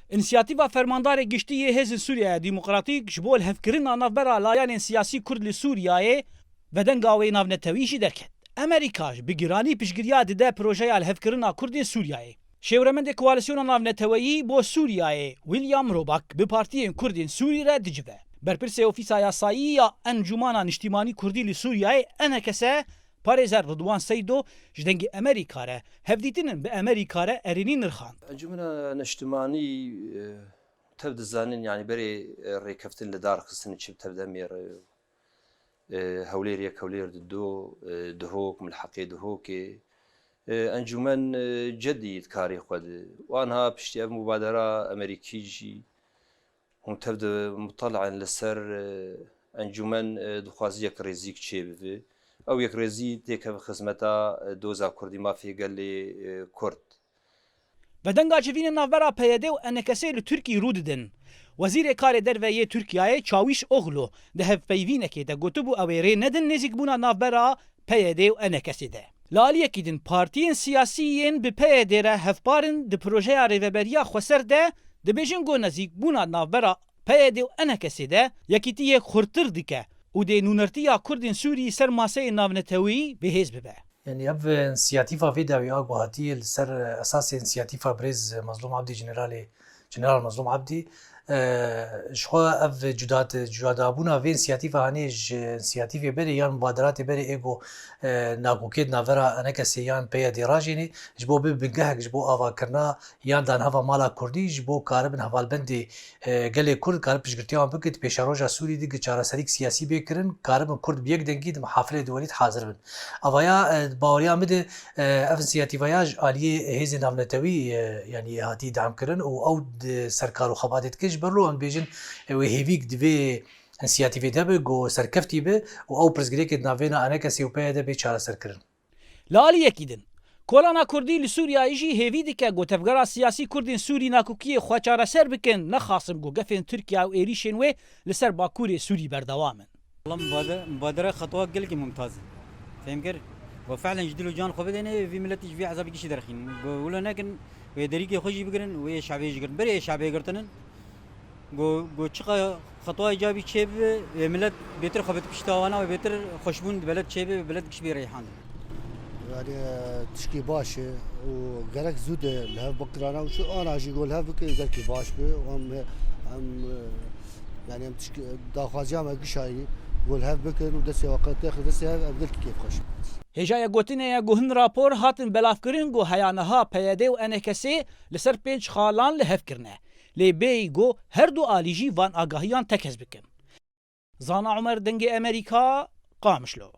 انسیاتیوا فرماندار گشتی هێزن سووریا دیموکراتیک ji bo hevkirina navbera layanên siyasî Kurd li Sûriyayê vedenga wê navnetewî jî derket. Amerîka ji bi giranî piştgiriya dide projeya li hevkirina Kurdên Sûriyayê. Şêwremendê koalisyona navneteweyî bo Sûriyayê William Robak bi partiyên Kurdên Sûrî re dicive. Berpirsê Ofîsa Yasayî ya Encûmana Niştîmanî Kurdî li Sûriyayê enekese Parêzer Rıdwan Seydo ji dengê Amerîka re hevdîtinin bi Amerîka re erênî nirxand. Encûmena Niştîmanî tev dizanin yani berê rêkeftin li dar xistin çi tev demêr hewlêriyek hewlêr dihok milheqê dihokê encûmen cedî dikarê xwe di wanha piştî ev mubadera Amerîkî jî hûn tev di mutaleên li ser encûmen dixwazî yek rêzîk çêbibe ew yek rêzî têkeve xizmeta doza Kurdî mafê gelê Kurd. Vedenga civînên navbera PYD û enekesê li Tirkiyê rû didin. Wezîrê Karê Derve yê Tirkiyeyê Çawiş Oğlu di hevpeyvînekê de gotibû ew ê rê nedin nêzîkbûna navbera PYD û enekesê de. Li aliyekî din partiyên siyasî yên bi PYD re hevparin di projeya rêveberiya Xweser de dibêjin got nezîkbûna navbera PYD û enekesê de yekîtiyek xurtir dike û dê nûnertiya Kurdên Sûrî ser maseyê navnetewî bihêz bibe. يعني اف انسياتيفا في داوي اكو هاتي السر اساس انسياتيفا بريز مظلوم عبدي جنرال مظلوم عبدي شخوا اف جدابونا في انسياتيفا هاني انسياتيفا بري يان مبادرات بري ايجو ناغوكيد نافرا انا كسيان بيا ديراجيني جبو بنجهك جبو افا كرنا يان دان هفا مالا كردي جبو كاربن هفال بندي قال كرد كارب بشغرتيان بكت بيشاروجا سوري دي چارا سريك سياسي بكرن كاربن كرد بيك دنگيد محافله دوليت حاضر بن افايا باوريا مد اف انسياتيفا ياج اليه هيزن نافنتوي يعني هاتي دعم كرن او سركار وخباتت كج برلو ام بيجن وهيفيك دفي انسياتيفي دبغو سركفتي به او برزغريك نافينا انا كسيوبيا دبي چارا سركرن لالی یکیدن کولana Kurdî li Sûriyayê jî hêvî dike gotevgera siyasî Kurdên Sûrî nakokiyê xwe çareser bikin nexasim ku gefên Tirkiya û êrîşên wê li ser Bakurê Sûrî berdewam in. مبادرة خطوات قلقي ممتازة فاهم كيف؟ وفعلا جدلوا جان خبدنا في ملتي في عذاب كيش درخين ولا لكن ويدريك يخرج بقرن ويا شعبي يقرن بري شعبي يقرتنن جو شقة خطوة إيجابي شيء ملت بيتر خبط بشتاوانا وبيتر خشبون بلد شيء بلد كش بيريحان يعني تشكي باش وقالك زود لهف بقرانا وشو أنا أجي أقول هف بك قالك باش به وهم يعني هم تشكي داخوازيا ما قشاي قول هف بكن ودسي وقت تاخذ دسي هف قالك كيف خش Hêjaya gotinê guhin rapor hatin belavkirin got heyanaha PYD û enekesê li ser 5 xalan li hevkirine. Lê bêyî got her du alî jî van agahiyan tekez bikin. Zana Umer dengê Amerîka Qamişlo.